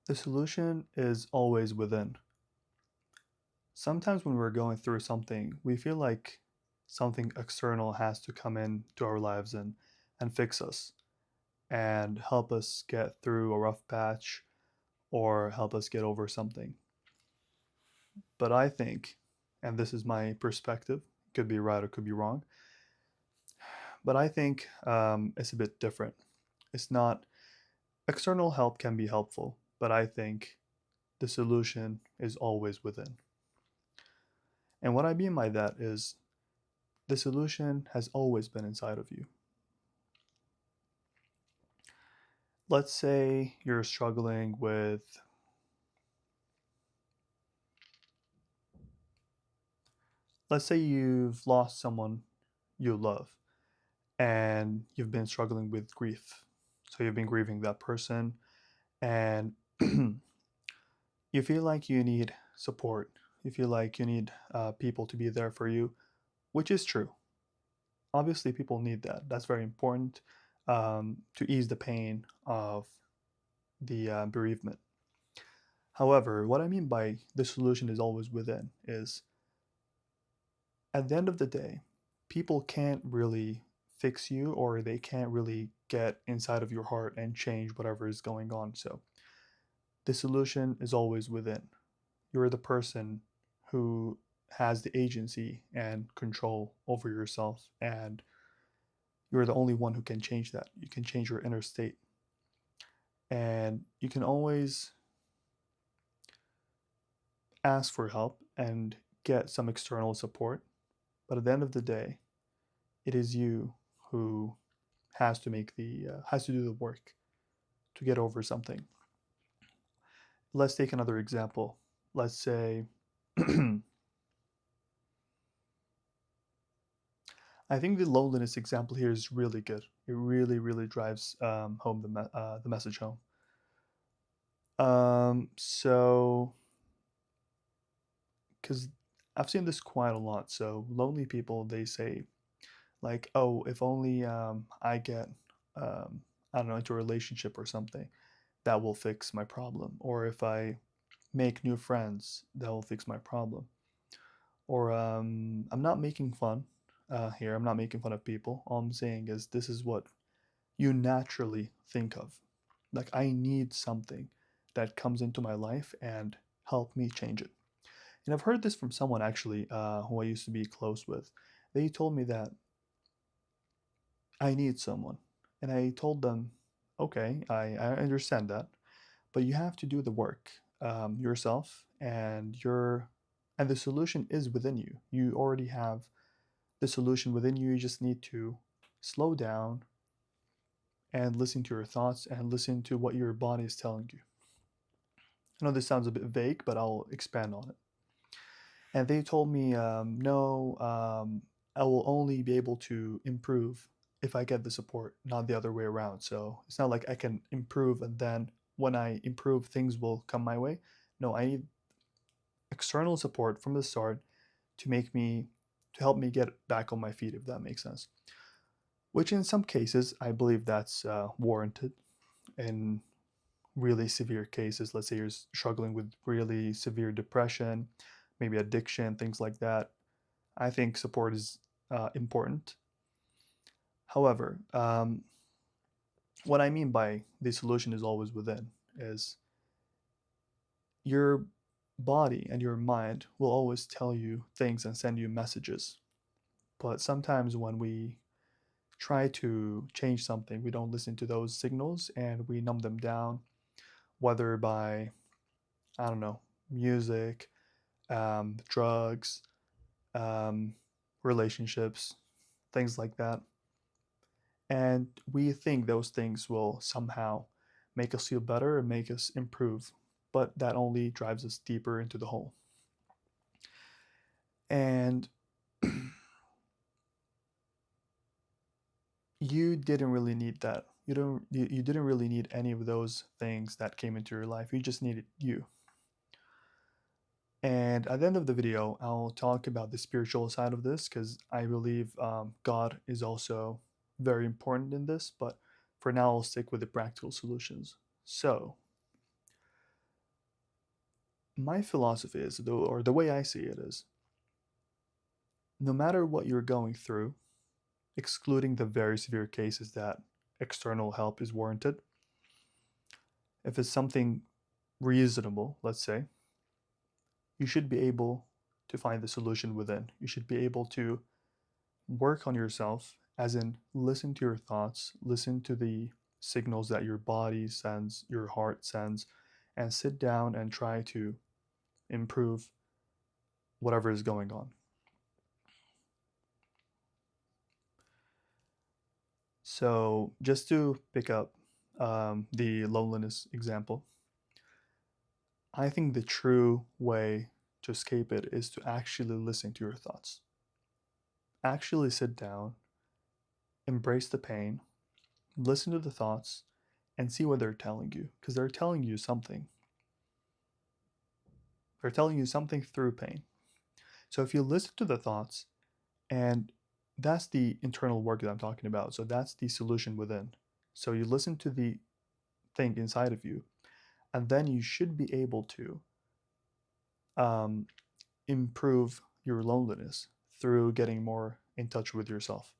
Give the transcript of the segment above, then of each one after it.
The solution is always within. Sometimes when we're going through something, we feel like something external has to come into our lives and fix us and help us get through a rough patch or help us get over something. But I think, and this is my perspective, could be right or could be wrong, but I think it's a bit different. It's not, external help can be helpful, but I think the solution is always within. And what I mean by that is the solution has always been inside of you. Let's say you're struggling with, let's say you've lost someone you love and you've been struggling with grief. So you've been grieving that person and you feel like you need support. You feel like you need people to be there for you, which is true. Obviously, people need that. That's very important to ease the pain of the bereavement. However, what I mean by the solution is always within is at the end of the day, people can't really fix you or they can't really get inside of your heart and change whatever is going on. So the solution is always within. You're the person who has the agency and control over yourself, and you're the only one who can change that. You can change your inner state, and you can always ask for help and get some external support. But at the end of the day, it is you who has to do the work to get over something. Let's take another example. Let's say I think the loneliness example here is really good. It really, really drives home the message home. So, because I've seen this quite a lot. So, lonely people, they say, like, oh, if only I get, I don't know, into a relationship or something, that will fix my problem. Or if I make new friends, that will fix my problem. Or I'm not making fun here. I'm not making fun of people. All I'm saying is this is what you naturally think of. Like, I need something that comes into my life and help me change it. And I've heard this from someone actually who I used to be close with. They told me that I need someone. And I told them, okay, I understand that, but you have to do the work yourself, and the solution is within you. You already have the solution within you. You just need to slow down and listen to your thoughts and listen to what your body is telling you. I know this sounds a bit vague, but I'll expand on it. And they told me, no, I will only be able to improve if I get the support, not the other way around. So it's not like I can improve and then when I improve, things will come my way. No, I need external support from the start to to help me get back on my feet, if that makes sense. Which in some cases, I believe that's warranted. In really severe cases, let's say you're struggling with really severe depression, maybe addiction, things like that, I think support is important. However, what I mean by the solution is always within is your body and your mind will always tell you things and send you messages. But sometimes when we try to change something, we don't listen to those signals and we numb them down, whether by, I don't know, music, drugs, um, relationships, things like that. And we think those things will somehow make us feel better and make us improve, but that only drives us deeper into the hole. And you didn't really need that. You didn't really need any of those things that came into your life. You just needed you. And at the end of the video, I'll talk about the spiritual side of this because I believe God is also very important in this. But for now, I'll stick with the practical solutions. So, My philosophy is, though, or the way I see it is, no matter what you're going through, excluding the very severe cases that external help is warranted, if it's something reasonable, let's say, you should be able to find the solution within. You should be able to work on yourself, as in listen to your thoughts, listen to the signals that your body sends, your heart sends, and sit down and try to improve whatever is going on. So, just to pick up the loneliness example, I think the true way to escape it is to actually listen to your thoughts. Actually sit down, embrace the pain, listen to the thoughts, and see what they're telling you, because they're telling you something. They're telling you something through pain. So if you listen to the thoughts, and that's the internal work that I'm talking about, so that's the solution within. So you listen to the thing inside of you, and then you should be able to um, improve your loneliness through getting more in touch with yourself.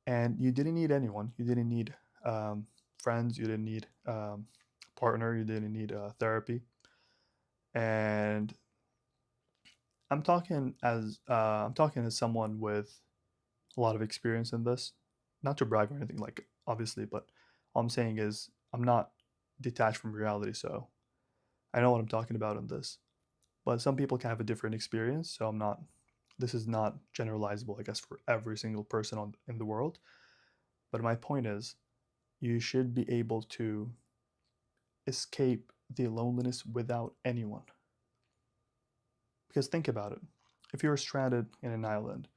And you didn't need anyone. You didn't need um, friends. You didn't need a partner. You didn't need therapy. And I'm talking as someone with a lot of experience in this. Not to brag or anything, like obviously, but all I'm saying is I'm not detached from reality, so I know what I'm talking about in this. But some people can have a different experience, so I'm not. This is not generalizable, I guess, for every single person in the world. But my point is, you should be able to escape the loneliness without anyone. Because think about it. If you're stranded in an island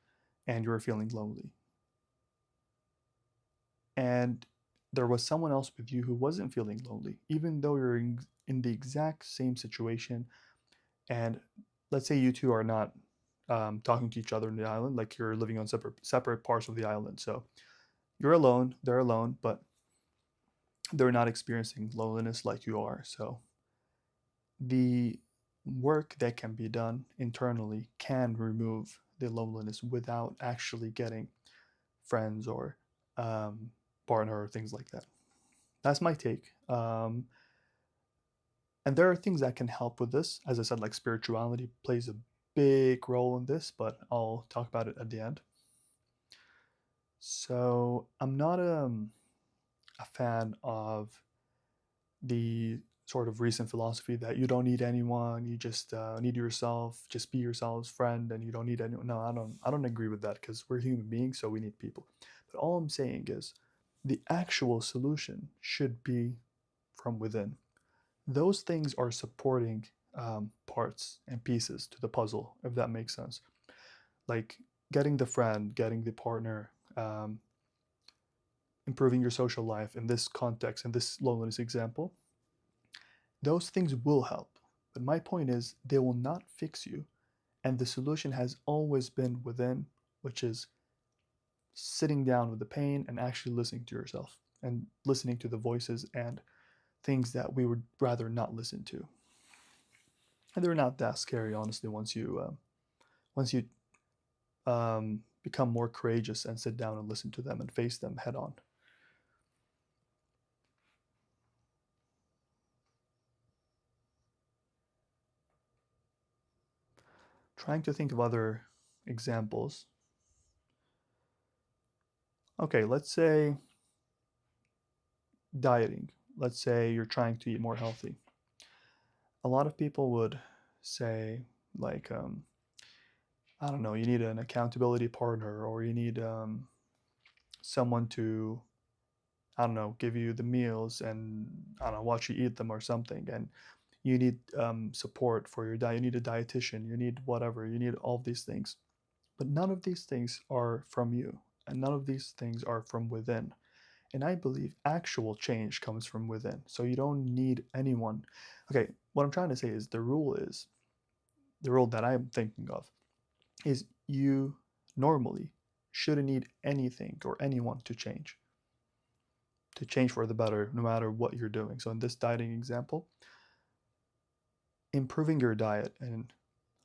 and you're feeling lonely, and there was someone else with you who wasn't feeling lonely, even though you're in the exact same situation, and let's say you two are not talking to each other in the island, like you're living on separate parts of the island. So you're alone, they're alone, but they're not experiencing loneliness like you are. So the work that can be done internally can remove the loneliness without actually getting friends or um, partner or things like that. That's my take. And there are things that can help with this. As I said, like spirituality plays a big role in this, but I'll talk about it at the end. So I'm not a fan of the sort of recent philosophy that you don't need anyone, you just need yourself, just be yourself's friend, and you don't need anyone. No, I don't agree with that, because we're human beings, so we need people. But all I'm saying is the actual solution should be from within. Those things are supporting parts and pieces to the puzzle, if that makes sense. Like getting the friend, getting the partner, improving your social life in this context, in this loneliness example, those things will help. But my point is, they will not fix you. And the solution has always been within, which is sitting down with the pain and actually listening to yourself and listening to the voices and things that we would rather not listen to. And they're not that scary, honestly, once you become more courageous and sit down and listen to them and face them head on. Trying to think of other examples. Okay, let's say dieting. Let's say you're trying to eat more healthy. A lot of people would say, like, I don't know, you need an accountability partner, or you need someone to, I don't know, give you the meals and, I don't know, watch you eat them or something. And you need support for your diet. You need a dietitian. You need whatever. You need all of these things. But none of these things are from you, and none of these things are from within. And I believe actual change comes from within. So you don't need anyone. Okay, what I'm trying to say is the rule that I'm thinking of is you normally shouldn't need anything or anyone to change for the better, no matter what you're doing. So in this dieting example, improving your diet and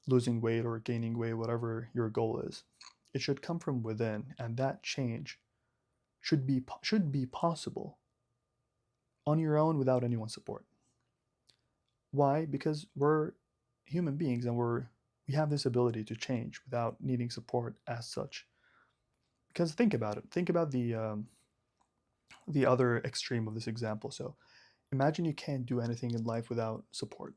losing weight or gaining weight, whatever your goal is, it should come from within, and that change should be possible on your own without anyone's support. Why? Because we're human beings and we have this ability to change without needing support as such. Because think about it. Think about the other extreme of this example. So imagine you can't do anything in life without support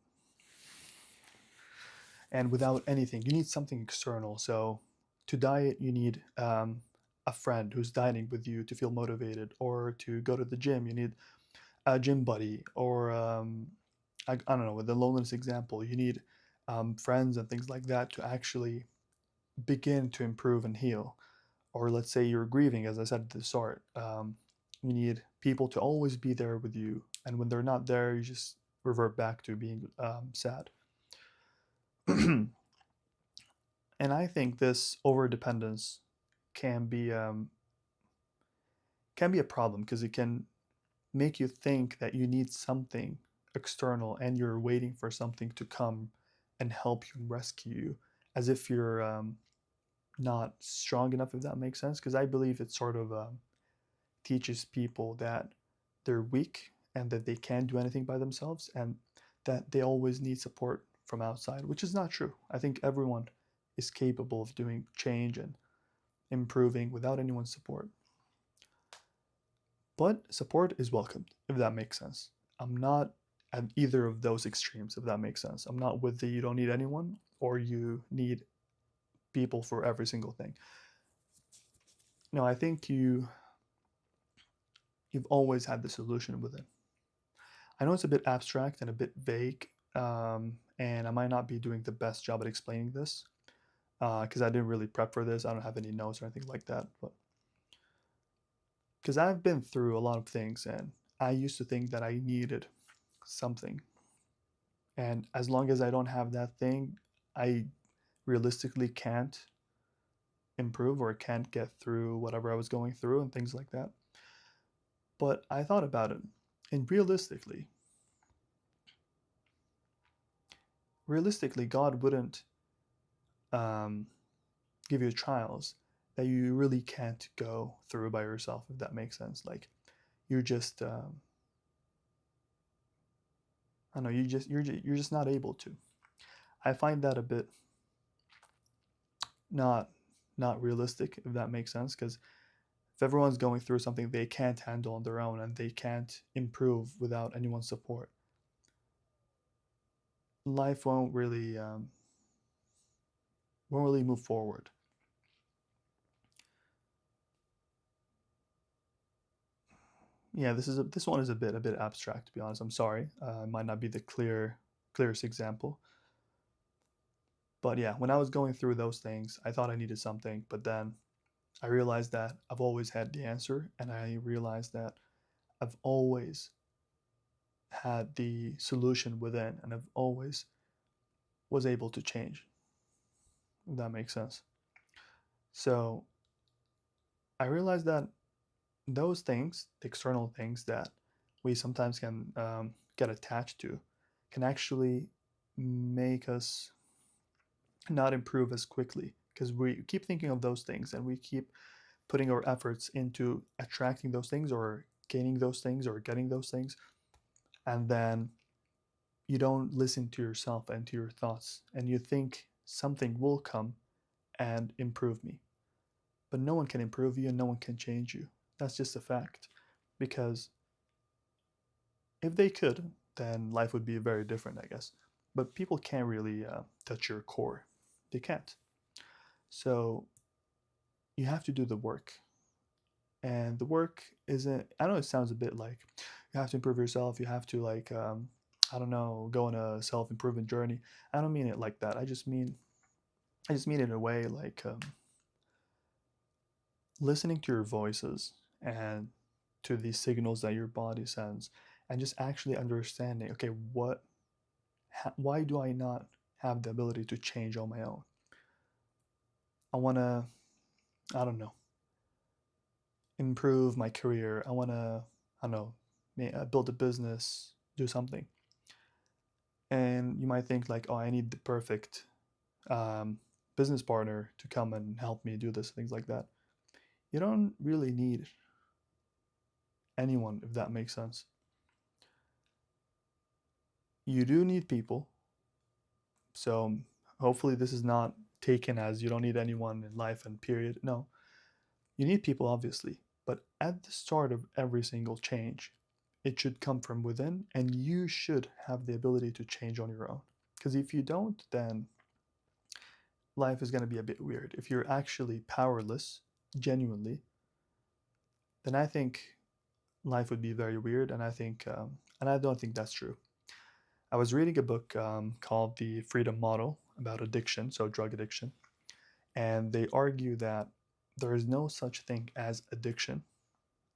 and without anything. You need something external. So to diet, you need a friend who's dieting with you to feel motivated, or to go to the gym, you need a gym buddy, or I don't know, with the loneliness example, you need friends and things like that to actually begin to improve and heal. Or let's say you're grieving, as I said at the start, you need people to always be there with you, and when they're not there, you just revert back to being sad. And I think this over dependence can be um, can be a problem because it can make you think that you need something external and you're waiting for something to come and help you and rescue you, as if you're not strong enough, if that makes sense. Because I believe it sort of teaches people that they're weak and that they can't do anything by themselves, and that they always need support from outside, which is not true. I think everyone is capable of doing change and improving without anyone's support. But support is welcomed, if that makes sense. I'm not at either of those extremes, if that makes sense. I'm not with the you don't need anyone or you need people for every single thing. No, I think you've always had the solution within. I know it's a bit abstract and a bit vague, and I might not be doing the best job at explaining this because I didn't really prep for this. I don't have any notes or anything like that, but because I've been through a lot of things, and I used to think that I needed something, and as long as I don't have that thing, I realistically can't improve or can't get through whatever I was going through and things like that. But I thought about it, and realistically, God wouldn't um, give you trials that you really can't go through by yourself, if that makes sense. Like you're just, I don't know, you're just not able to. I find that a bit not not realistic, if that makes sense, because if everyone's going through something they can't handle on their own and they can't improve without anyone's support, life won't really move forward. Yeah, this one is a bit abstract, to be honest. I'm sorry, it might not be the clearest example, but yeah, when I was going through those things, I thought I needed something, but then I realized that I've always had the answer, and I realized that I've always had the solution within, and I've always was able to change, if that makes sense. So I realized that those things, the external things that we sometimes can get attached to, can actually make us not improve as quickly because we keep thinking of those things and we keep putting our efforts into attracting those things or gaining those things or getting those things. And then you don't listen to yourself and to your thoughts, and you think something will come and improve me. But no one can improve you and no one can change you. That's just a fact. Because if they could, then life would be very different, I guess. But people can't really touch your core. They can't. So you have to do the work. And the work isn't, I know it sounds a bit like you have to improve yourself, you have to, like, I don't know, go on a self improvement journey. I don't mean it like that. I just mean it in a way like listening to your voices and to the signals that your body sends, and just actually understanding, okay, why do I not have the ability to change on my own? I want to, I don't know, improve my career. I want to, I don't know, build a business, do something. And you might think like, oh, I need the perfect um, business partner to come and help me do this, things like that. You don't really need anyone, if that makes sense. You do need people. So hopefully this is not taken as you don't need anyone in life and period. No, you need people, obviously. But at the start of every single change, it should come from within, and you should have the ability to change on your own. Because if you don't, then life is going to be a bit weird. If you're actually powerless, genuinely, then I think life would be very weird. And I don't think that's true. I was reading a book called The Freedom Model about addiction, so drug addiction, and they argue that there is no such thing as addiction,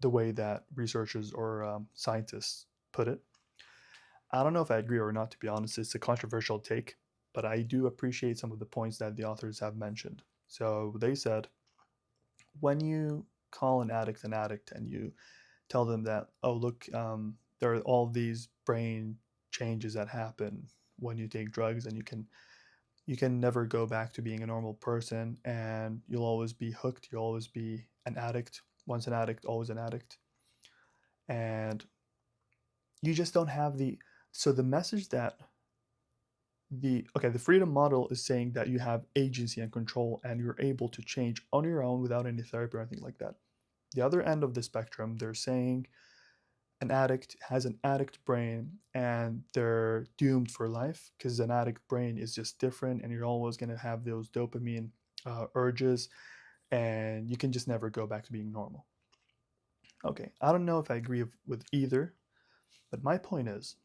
the way that researchers or scientists put it. I don't know if I agree or not, to be honest. It's a controversial take, but I do appreciate some of the points that the authors have mentioned. So they said, when you call an addict and you tell them that, oh, look, there are all these brain changes that happen when you take drugs, and you can never go back to being a normal person, and you'll always be hooked, you'll always be an addict, once an addict always an addict, and you just don't have the so the message that the freedom model is saying that you have agency and control, and you're able to change on your own without any therapy or anything like that. The other end of the spectrum, they're saying an addict has an addict brain and they're doomed for life, because an addict brain is just different, and you're always going to have those dopamine urges, and you can just never go back to being normal. Okay, I don't know if I agree with either, but my point is,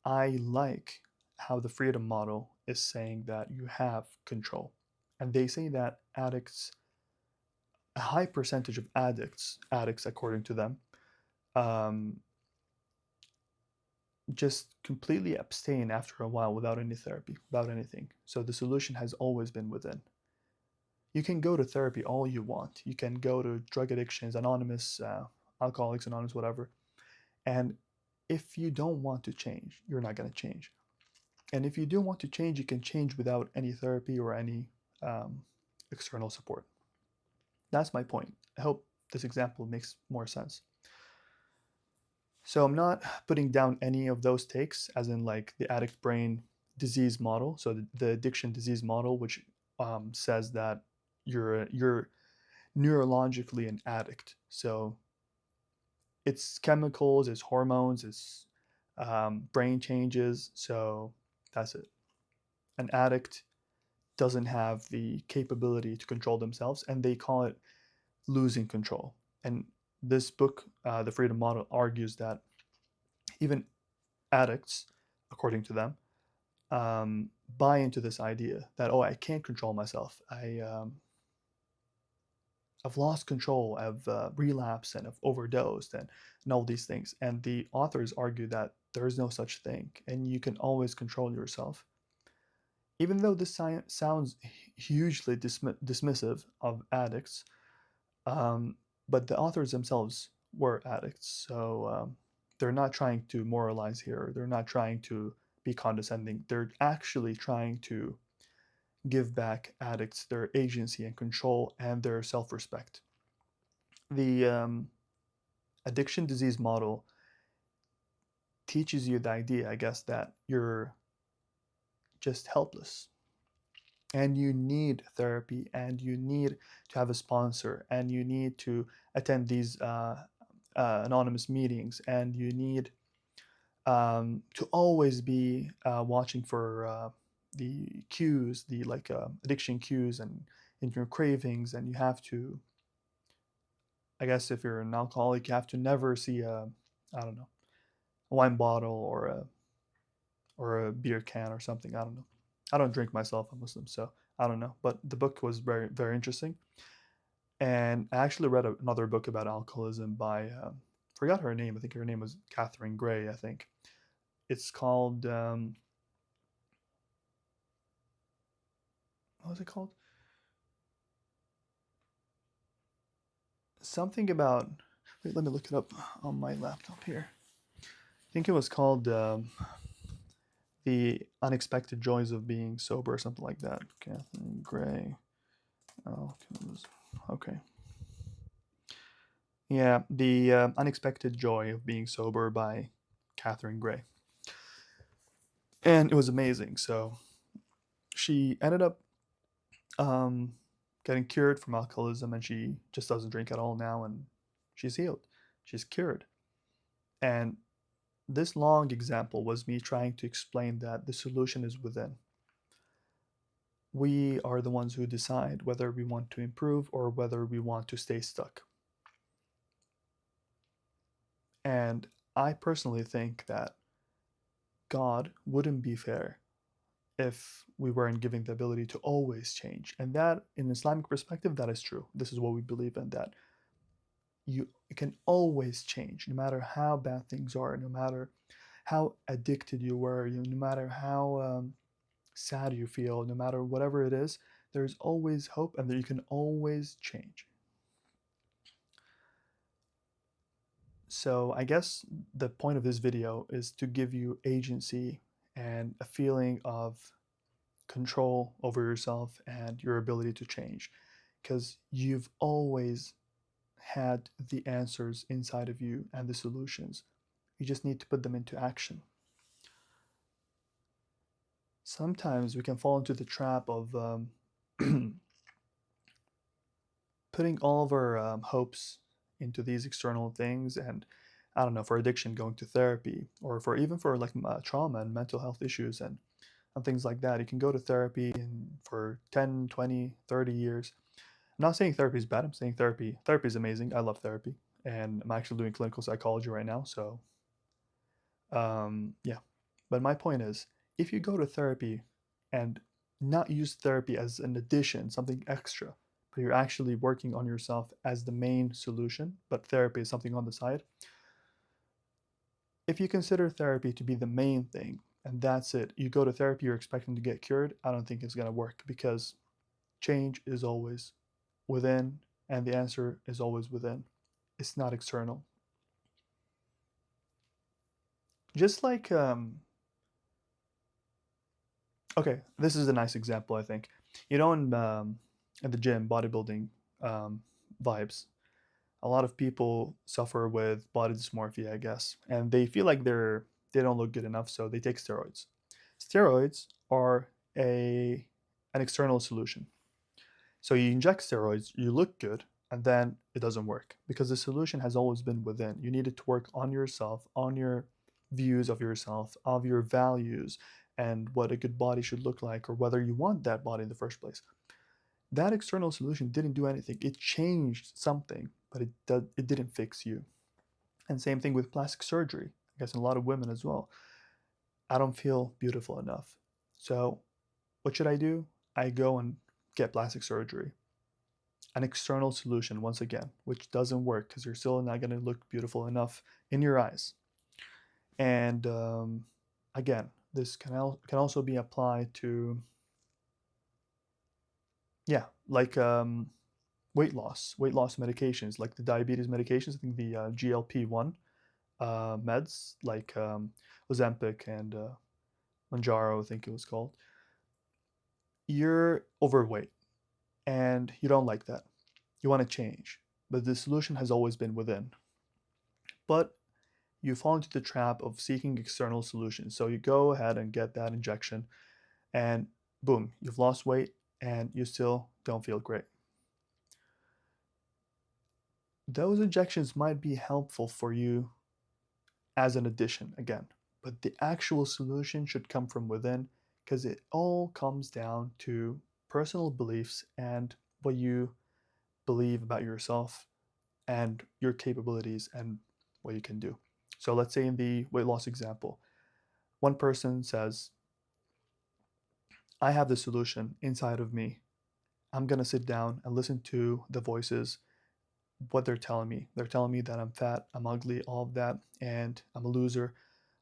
I like how the freedom model is saying that you have control. And they say that a high percentage of addicts according to them, um, just completely abstain after a while without any therapy, without anything. So the solution has always been within. You can go to therapy all you want. You can go to Drug Addictions Anonymous, Alcoholics Anonymous, whatever. And if you don't want to change, you're not going to change. And if you do want to change, you can change without any therapy or any um, external support. That's my point. I hope this example makes more sense. So I'm not putting down any of those takes, as in like the addict brain disease model. So the addiction disease model, which says that you're neurologically an addict. So it's chemicals, it's hormones, it's brain changes. So that's it. An addict doesn't have the capability to control themselves, and they call it losing control. And this book, The Freedom Model, argues that even addicts, according to them, buy into this idea that, oh, I can't control myself. I've lost control. I've relapsed and I've overdosed and all these things. And the authors argue that there is no such thing, and you can always control yourself. Even though this sounds hugely dismissive of addicts, um, but the authors themselves were addicts, so they're not trying to moralize here. They're not trying to be condescending. They're actually trying to give back addicts their agency and control and their self-respect. The addiction disease model teaches you the idea, I guess, that you're just helpless, and you need therapy, and you need to have a sponsor, and you need to attend these anonymous meetings, and you need to always be watching for the cues, the like addiction cues, and in your cravings. And you have to, I guess, if you're an alcoholic, you have to never see I don't know, a wine bottle or a beer can or something. I don't know. I don't drink myself. I'm Muslim, so I don't know. But the book was very, very interesting. And I actually read another book about alcoholism by, forgot her name. I think her name was Catherine Gray, I think. It's called, what was it called? Something about, wait, let me look it up on my laptop here. I think it was called The Unexpected Joys of Being Sober, or something like that. Catherine Gray. Okay. Yeah, The Unexpected Joy of Being Sober by Catherine Gray. And it was amazing. So she ended up um, getting cured from alcoholism, and she just doesn't drink at all now, and she's healed. She's cured. And this long example was me trying to explain that the solution is within. We are the ones who decide whether we want to improve or whether we want to stay stuck. And I personally think that God wouldn't be fair if we weren't given the ability to always change. And that, in Islamic perspective, that is true. This is what we believe in, that you can always change, no matter how bad things are, no matter how addicted you were, no matter how sad you feel, no matter whatever it is, there's always hope and that you can always change. So I guess the point of this video is to give you agency and a feeling of control over yourself and your ability to change, because you've always had the answers inside of you and the solutions. You just need to put them into action. Sometimes we can fall into the trap of putting all of our hopes into these external things, and I don't know, for addiction, going to therapy, or for even for like trauma and mental health issues and things like that. You can go to therapy for 10, 20, 30 years. I'm not saying therapy is bad. I'm saying therapy is amazing. I love therapy, and I'm actually doing clinical psychology right now. So yeah. But my point is, if you go to therapy and not use therapy as an addition, something extra, but you're actually working on yourself as the main solution, but therapy is something on the side. If you consider therapy to be the main thing and that's it, you go to therapy, you're expecting to get cured, I don't think it's going to work, because change is always within and the answer is always within. It's not external. Just like okay, this is a nice example, I think. You know, in the gym, bodybuilding um, vibes, a lot of people suffer with body dysmorphia, I guess, and they feel like they don't look good enough, so they take steroids. Steroids are a an external solution. So you inject steroids, you look good, and then it doesn't work because the solution has always been within. You needed to work on yourself, on your views of yourself, of your values, and what a good body should look like, or whether you want that body in the first place. That external solution didn't do anything. It changed something, but it didn't fix you. And same thing with plastic surgery. I guess in a lot of women as well. I don't feel beautiful enough. So what should I do? I go and get plastic surgery. An external solution, once again, which doesn't work because you're still not going to look beautiful enough in your eyes. And again, this can also be applied to, yeah, like weight loss medications, like the diabetes medications. I think the GLP-1 meds, like Ozempic and Mounjaro, I think it was called. You're overweight and you don't like that. You want to change, but the solution has always been within. But you fall into the trap of seeking external solutions. So you go ahead and get that injection, and boom, you've lost weight and you still don't feel great. Those injections might be helpful for you as an addition again, but the actual solution should come from within, because it all comes down to personal beliefs and what you believe about yourself and your capabilities and what you can do. So let's say in the weight loss example, one person says, I have the solution inside of me. I'm going to sit down and listen to the voices, what they're telling me. They're telling me that I'm fat, I'm ugly, all of that, and I'm a loser,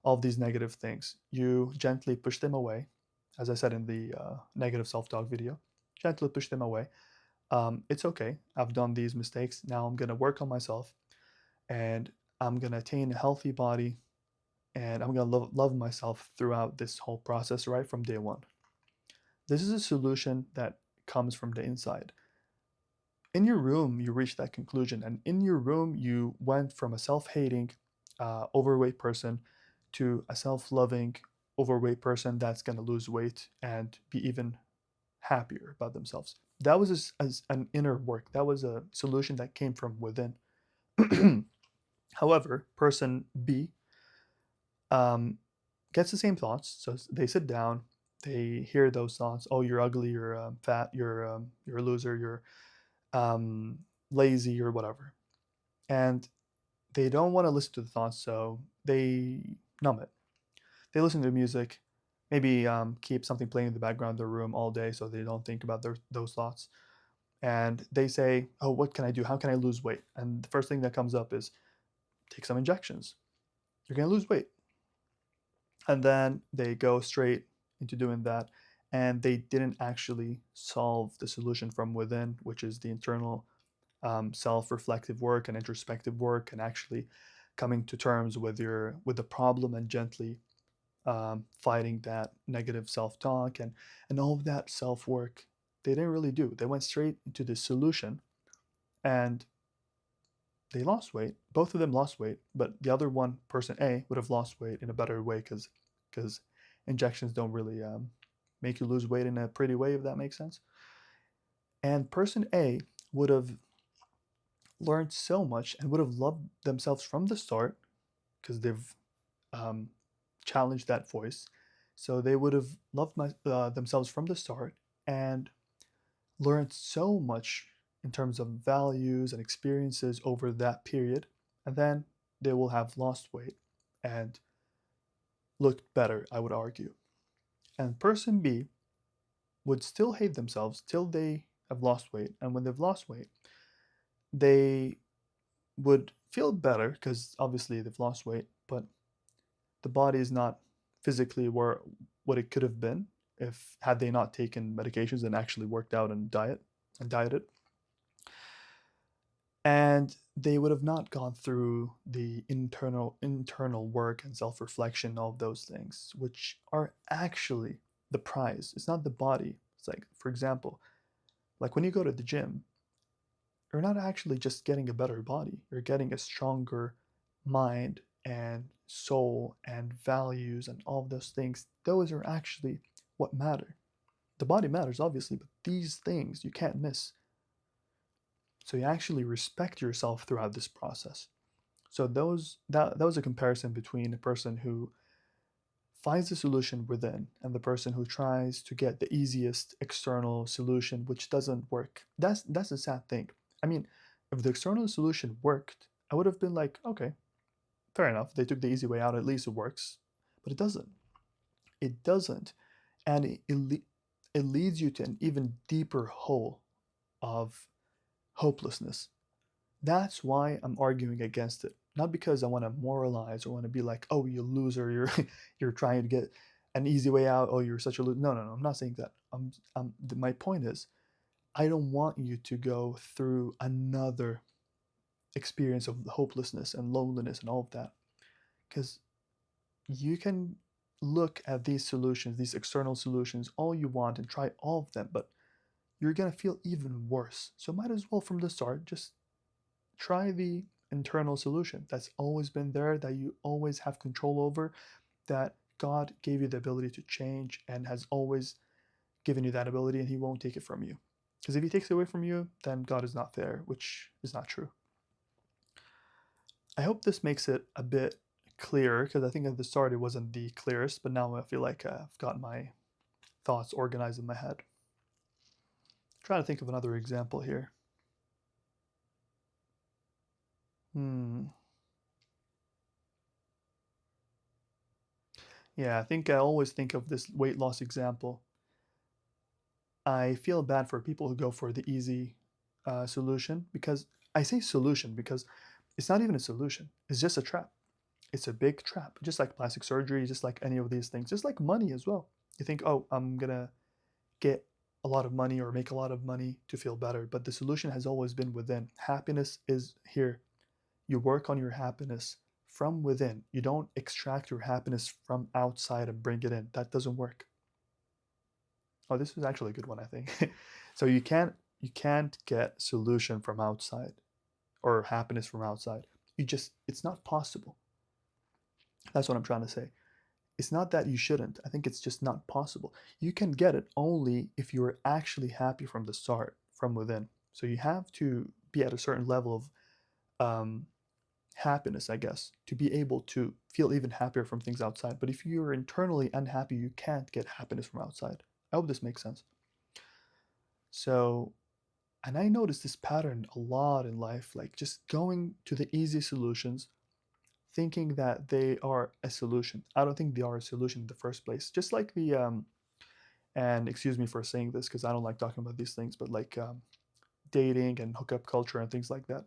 all of these negative things. You gently push them away. As I said in the negative self-talk video, gently push them away. It's okay. I've done these mistakes. Now I'm going to work on myself and I'm going to attain a healthy body and I'm gonna love myself throughout this whole process right from day one. This is a solution that comes from the inside. In your room, you reach that conclusion, and in your room, you went from a self-hating, overweight person to a self-loving, overweight person that's gonna lose weight and be even happier about themselves. That was as an inner work. That was a solution that came from within. However, person B um, gets the same thoughts. So they sit down, they hear those thoughts. Oh, you're ugly. You're fat. You're a loser. You're um, lazy or whatever. And they don't want to listen to the thoughts, so they numb it. They listen to music, maybe keep something playing in the background of their room all day so they don't think about those thoughts. And they say, "Oh, what can I do? How can I lose weight?" And the first thing that comes up is take some injections. You're gonna lose weight. And then they go straight into doing that, and they didn't actually solve the solution from within, which is the internal self-reflective work and introspective work, and actually coming to terms with the problem and gently fighting that negative self-talk and all of that self-work. They didn't really do. They went straight into the solution, and they lost weight. Both of them lost weight, but the other one, person A, would have lost weight in a better way because injections don't really make you lose weight in a pretty way, if that makes sense. And person A would have learned so much and would have loved themselves from the start because they've um, challenged that voice. So they would have loved themselves from the start and learned so much in terms of values and experiences over that period. And then they will have lost weight and looked better, I would argue. And person B would still hate themselves till they have lost weight. And when they've lost weight, they would feel better because obviously they've lost weight, but the body is not physically where what it could have been if had they not taken medications and actually worked out and dieted. And they would have not gone through the internal work and self-reflection, all of those things, which are actually the prize. It's not the body. It's like, for example, like when you go to the gym, you're not actually just getting a better body, you're getting a stronger mind and soul and values and all of those things. Those are actually what matter. The body matters, obviously, but these things you can't miss. So you actually respect yourself throughout this process. So that was a comparison between a person who finds the solution within and the person who tries to get the easiest external solution, which doesn't work. That's a sad thing. I mean, if the external solution worked, I would have been like, okay, fair enough. They took the easy way out. At least it works, but it doesn't. It doesn't, and it leads you to an even deeper hole of hopelessness. That's why I'm arguing against it. Not because I want to moralize or want to be like, "Oh, you loser, you're you're trying to get an easy way out. Oh, you're such a loser." No, no, no. I'm not saying that. My point is, I don't want you to go through another experience of hopelessness and loneliness and all of that, because you can look at these solutions, these external solutions, all you want and try all of them, but you're gonna feel even worse. So might as well from the start just try the internal solution that's always been there, that you always have control over, that God gave you the ability to change and has always given you that ability, and He won't take it from you. Because if He takes it away from you, then God is not there, which is not true. I hope this makes it a bit clearer because I think at the start it wasn't the clearest, but now I feel like I've got my thoughts organized in my head. Trying to think of another example here. Hmm. Yeah, I think I always think of this weight loss example. I feel bad for people who go for the easy solution because I say solution because it's not even a solution. It's just a trap. It's a big trap, just like plastic surgery, just like any of these things, just like money as well. You think, oh, I'm gonna get a lot of money or make a lot of money to feel better, but the solution has always been within. Happiness is here. You work on your happiness from within. You don't extract your happiness from outside and bring it in. That doesn't work. Oh, this was actually a good one, I think. So you can't get solution from outside or happiness from outside. It's not possible. That's what I'm trying to say. It's not that you shouldn't. I think it's just not possible. You can get it only if you are actually happy from the start, from within. So you have to be at a certain level of um, happiness, I guess, to be able to feel even happier from things outside. But if you're internally unhappy, you can't get happiness from outside. I hope this makes sense. So, and I noticed this pattern a lot in life, like just going to the easy solutions, thinking that they are a solution. I don't think they are a solution in the first place. Just like and excuse me for saying this because I don't like talking about these things, but like dating and hookup culture and things like that.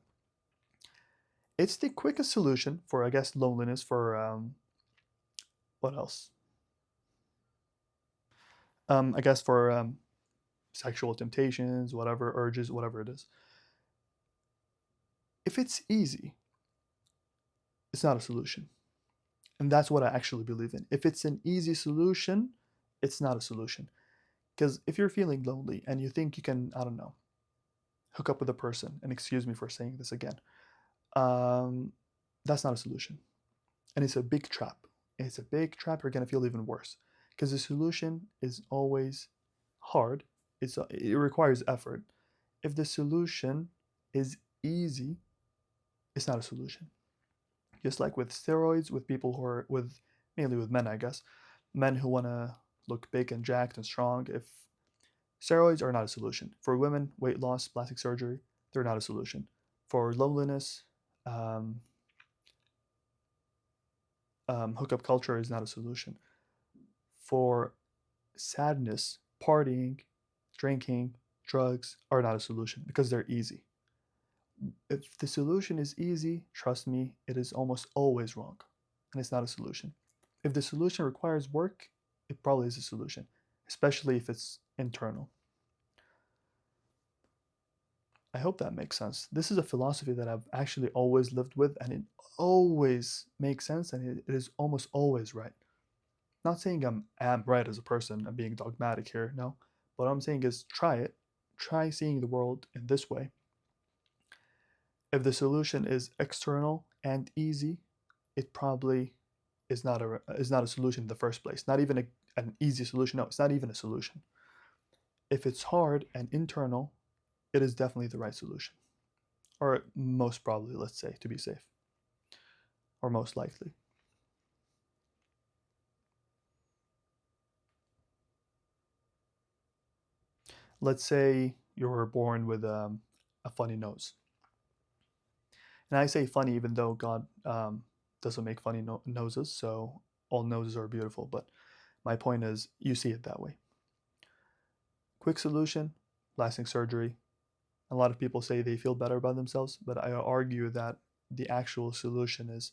It's the quickest solution for, I guess, loneliness, for what else? I guess for sexual temptations, whatever, urges, whatever it is. If it's easy, it's not a solution. And that's what I actually believe in. If it's an easy solution, it's not a solution. Because if you're feeling lonely and you think you can, I don't know, hook up with a person, and excuse me for saying this again, um, that's not a solution. And it's a big trap. It's a big trap. You're going to feel even worse. Because the solution is always hard, it requires effort. If the solution is easy, it's not a solution. Just like with steroids, with people who are with, mainly with men, I guess, men who want to look big and jacked and strong. If steroids are not a solution for women, weight loss, plastic surgery, they're not a solution. For loneliness, um, hookup culture is not a solution. For sadness, partying, drinking, drugs are not a solution because they're easy. If the solution is easy, trust me, it is almost always wrong, and it's not a solution. If the solution requires work, it probably is a solution, especially if it's internal. I hope that makes sense. This is a philosophy that I've actually always lived with, and it always makes sense, and it is almost always right. Not saying am right as a person, I'm being dogmatic here, no. What I'm saying is try it. Try seeing the world in this way. If the solution is external and easy, it probably is not a solution in the first place. Not even an easy solution. No, it's not even a solution. If it's hard and internal, it is definitely the right solution. Or most probably, let's say, to be safe. Or most likely. Let's say you were born with a funny nose. And I say funny even though God doesn't make funny noses, so all noses are beautiful. But my point is, you see it that way. Quick solution, plastic surgery. A lot of people say they feel better about themselves, but I argue that the actual solution is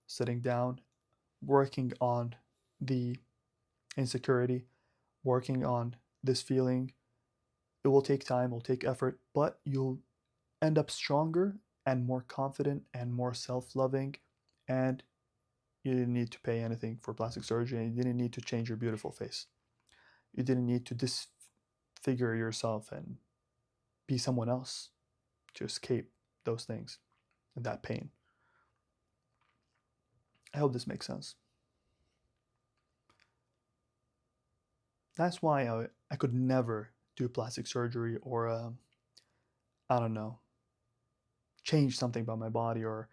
sitting down, working on the insecurity, working on this feeling. It will take time, it will take effort, but you'll end up stronger and more confident and more self loving. And you didn't need to pay anything for plastic surgery, and you didn't need to change your beautiful face. You didn't need to disfigure yourself and be someone else to escape those things and that pain. I hope this makes sense. That's why I could never do plastic surgery or, I don't know, change something about my body or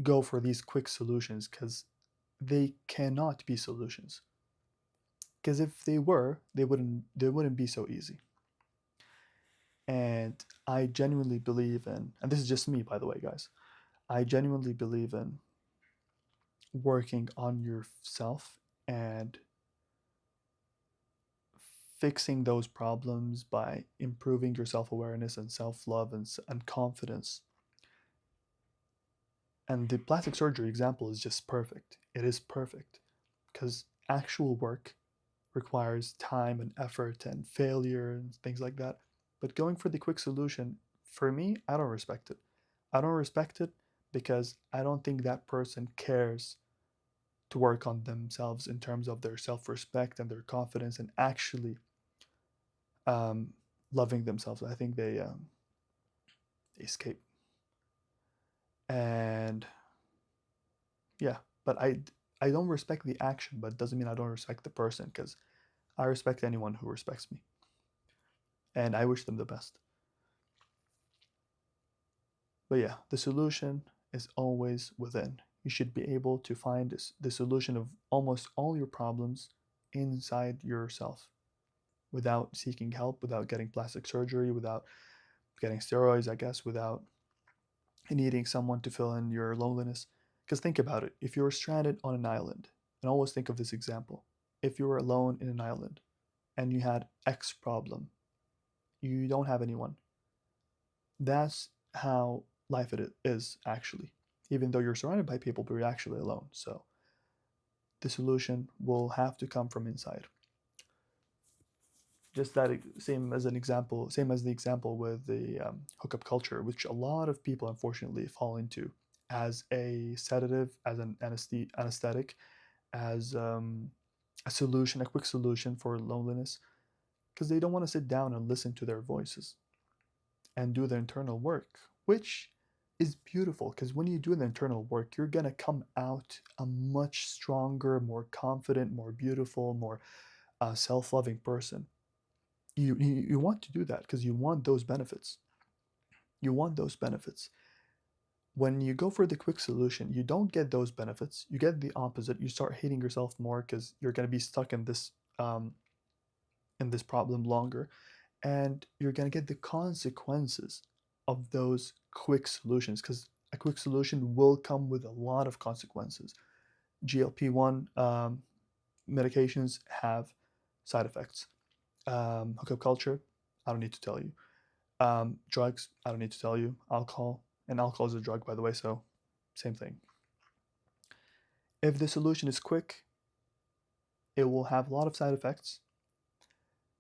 go for these quick solutions because they cannot be solutions. Because if they were, they wouldn't be so easy. And I genuinely believe in, and this is just me, by the way, guys, I genuinely believe in working on yourself and fixing those problems by improving your self-awareness and self-love and confidence. And the plastic surgery example is just perfect. It is perfect because actual work requires time and effort and failure and things like that. But going for the quick solution, for me, I don't respect it. I don't respect it because I don't think that person cares to work on themselves in terms of their self-respect and their confidence and actually um, loving themselves. I think they escape. And yeah, but I don't respect the action, but it doesn't mean I don't respect the person, because I respect anyone who respects me, and I wish them the best. But yeah, the solution is always within. You should be able to find the solution of almost all your problems inside yourself without seeking help, without getting plastic surgery, without getting steroids, I guess, without needing someone to fill in your loneliness. Because think about it, if you're stranded on an island, and always think of this example, if you were alone in an island and you had X problem, you don't have anyone. That's how life it is actually. Even though you're surrounded by people, but you're actually alone. So the solution will have to come from inside. Just that same as an example, same as the example with the hookup culture, which a lot of people unfortunately fall into as a sedative, as an anesthetic, as a solution, a quick solution for loneliness, because they don't want to sit down and listen to their voices and do the internal work, which is beautiful, because when you do the internal work, you're going to come out a much stronger, more confident, more beautiful, more self-loving person. You want to do that because you want those benefits. You want those benefits. When you go for the quick solution, you don't get those benefits. You get the opposite. You start hating yourself more because you're going to be stuck in this problem longer, and you're going to get the consequences of those quick solutions, because a quick solution will come with a lot of consequences. GLP-1 medications have side effects. Hookup culture, I don't need to tell you. Drugs, I don't need to tell you. Alcohol, and alcohol is a drug, by the way, so same thing. If the solution is quick, it will have a lot of side effects.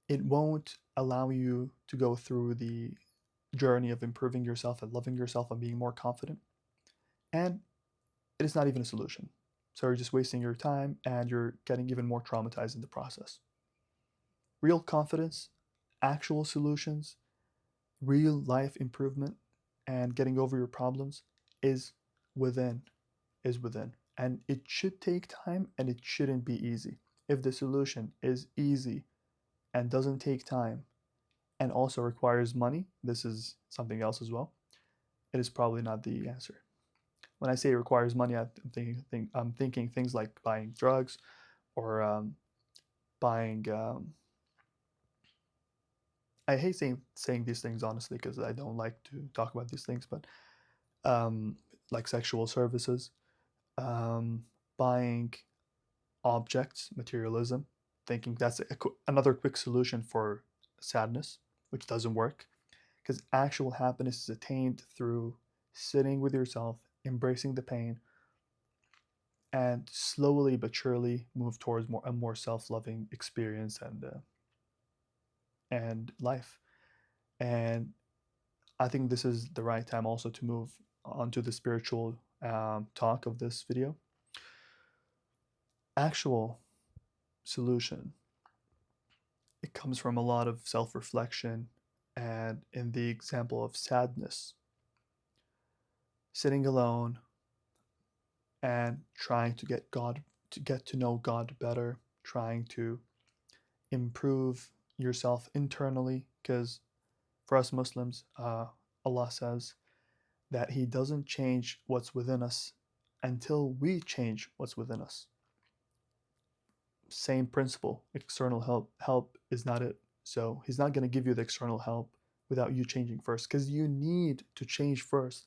It won't allow you to go through the journey of improving yourself and loving yourself and being more confident. And it is not even a solution. So you're just wasting your time and you're getting even more traumatized in the process. Real confidence, actual solutions, real life improvement, and getting over your problems is within, is within. And it should take time and it shouldn't be easy. If the solution is easy and doesn't take time and also requires money, this is something else as well, it is probably not the answer. When I say it requires money, I'm thinking things like buying drugs or buying. I hate saying these things honestly because I don't like to talk about these things, but um, like sexual services, um, buying objects, materialism, thinking that's another quick solution for sadness, which doesn't work, because actual happiness is attained through sitting with yourself, embracing the pain, and slowly but surely move towards a more self-loving experience and life. And I think this is the right time also to move on to the spiritual talk of this video. Actual solution, it comes from a lot of self-reflection, and in the example of sadness, sitting alone and trying to get to know God better, trying to improve yourself internally, because for us Muslims, Allah says that He doesn't change what's within us until we change what's within us. Same principle, external help is not it. So He's not going to give you the external help without you changing first, because you need to change first.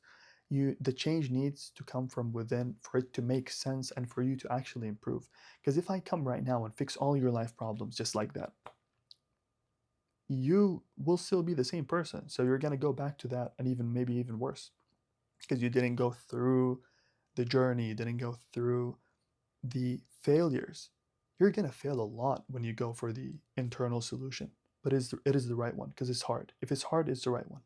The change needs to come from within for it to make sense and for you to actually improve. Because if I come right now and fix all your life problems just like that, you will still be the same person. So you're going to go back to that, and even maybe even worse, because you didn't go through the journey, you didn't go through the failures. You're going to fail a lot when you go for the internal solution, but it is the right one because it's hard. If it's hard, it's the right one.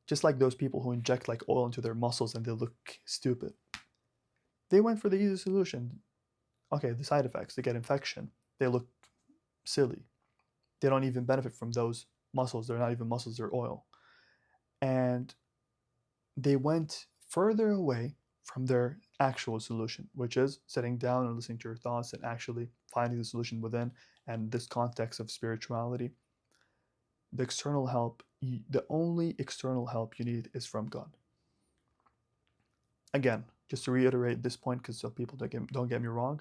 Just like those people who inject like oil into their muscles and they look stupid. They went for the easy solution. Okay, the side effects, they get infection, they look silly. They don't even benefit from those muscles. They're not even muscles, they're oil. And they went further away from their actual solution, which is sitting down and listening to your thoughts and actually finding the solution within. And this context of spirituality, the external help, the only external help you need is from God. Again, just to reiterate this point, because some people don't get me wrong,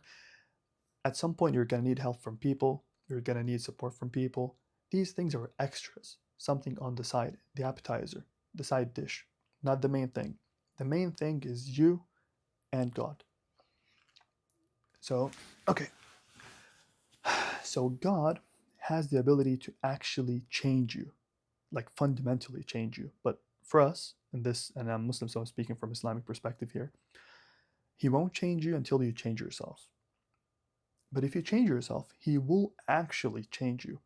at some point you're going to need help from people, you're going to need support from people. These things are extras, something on the side, the appetizer, the side dish, not the main thing. The main thing is you and God. So, okay. So God has the ability to actually change you, like fundamentally change you. But for us, in this, and I'm Muslim, so I'm speaking from Islamic perspective here, He won't change you until you change yourself. But if you change yourself, He will actually change you.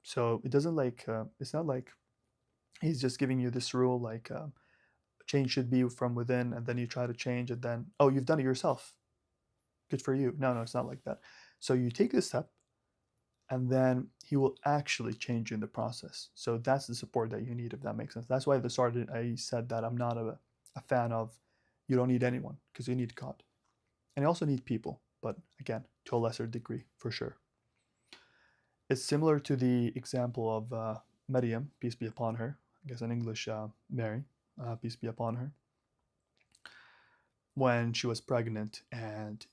So it doesn't like, it's not like He's just giving you this rule like change should be from within, and then you try to change, and then, oh, you've done it yourself. Good for you. No, it's not like that. So you take this step, and then He will actually change you in the process. So that's the support that you need, if that makes sense. That's why at the start I said that I'm not a fan of you don't need anyone, because you need God. And you also need people, but again, to a lesser degree, for sure. It's similar to the example of Maryam, peace be upon her. I guess in English, Mary, peace be upon her. When she was pregnant and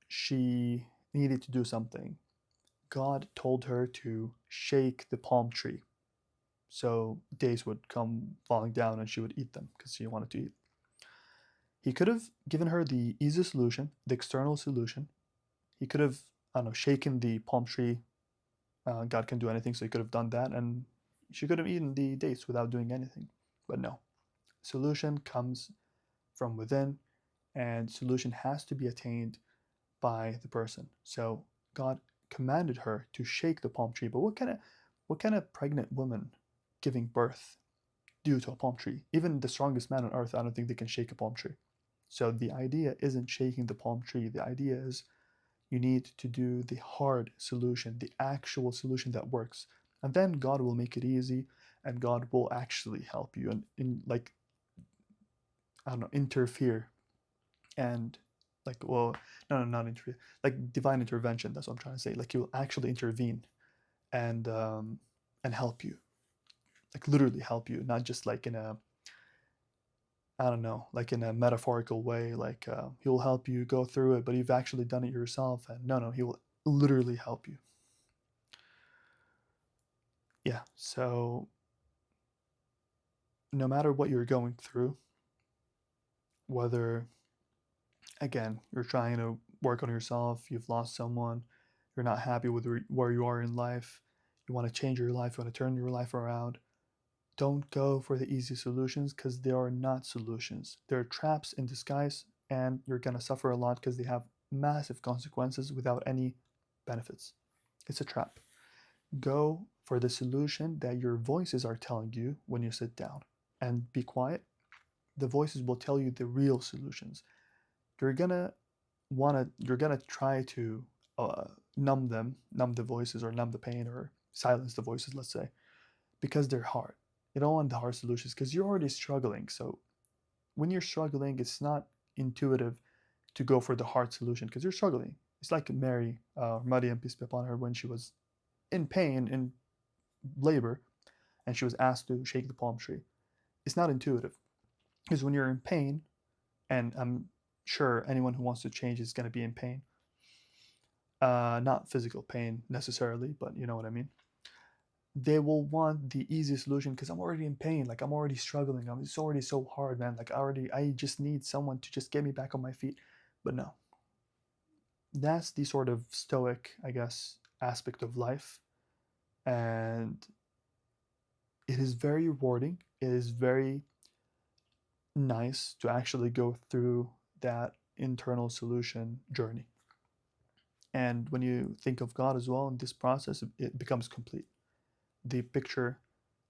she needed to do something, God told her to shake the palm tree. So days would come falling down and she would eat them because she wanted to eat. He could have given her the easy solution, the external solution. He could have, I don't know, shaken the palm tree. God can do anything, so he could have done that, and she could have eaten the dates without doing anything. But no, solution comes from within, and solution has to be attained by the person. So God commanded her to shake the palm tree. But what kind of pregnant woman giving birth due to a palm tree? Even the strongest man on earth, I don't think they can shake a palm tree. So the idea isn't shaking the palm tree. The idea is you need to do the hard solution, the actual solution that works. And then God will make it easy, and God will actually help you and like, I don't know, interfere and like, well, no, not interfere, like divine intervention. That's what I'm trying to say. Like He will actually intervene and help you, like literally help you, not just like in a, I don't know, like in a metaphorical way. Like He will help you go through it, but you've actually done it yourself. And no, He will literally help you. Yeah. So no matter what you're going through, whether again you're trying to work on yourself, you've lost someone, you're not happy with where you are in life, you want to change your life, you want to turn your life around, don't go for the easy solutions, because they are not solutions. They're traps in disguise, and you're going to suffer a lot because they have massive consequences without any benefits. It's a trap. Go for the solution that your voices are telling you when you sit down, and be quiet. The voices will tell you the real solutions. You're gonna try to numb the voices, or numb the pain, or silence the voices, let's say, because they're hard. You don't want the hard solutions because you're already struggling. So when you're struggling, it's not intuitive to go for the hard solution because you're struggling. It's like Mary, Maryam, peace be upon her, when she was in pain, in labor, and she was asked to shake the palm tree. It's not intuitive, because when you're in pain, and I'm sure anyone who wants to change is going to be in pain, not physical pain necessarily, but you know what I mean. They will want the easy solution because I'm already in pain, like I'm already struggling, it's already so hard, man, like I just need someone to just get me back on my feet. But no, that's the sort of stoic, I guess, aspect of life. And it is very rewarding, it is very nice to actually go through that internal solution journey. And when you think of God as well in this process, it becomes complete. The picture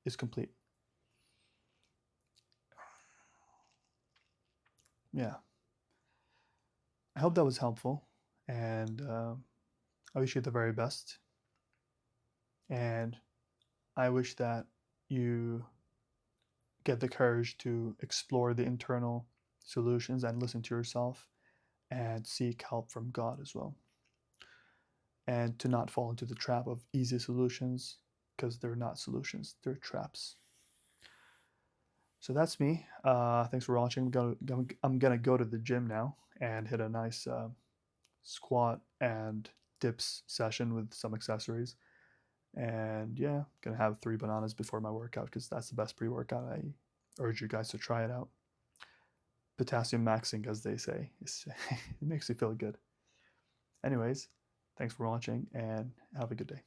is complete. yeah, I hope that was helpful, and I wish you the very best. And I wish that you get the courage to explore the internal solutions and listen to yourself and seek help from God as well. And to not fall into the trap of easy solutions because they're not solutions, they're traps. So that's me. Thanks for watching. I'm gonna go to the gym now and hit a nice squat and dips session with some accessories. And yeah, gonna have 3 bananas before my workout because that's the best pre-workout. I urge you guys to try it out. Potassium maxing, as they say, it makes you feel good. Anyways, thanks for watching and have a good day.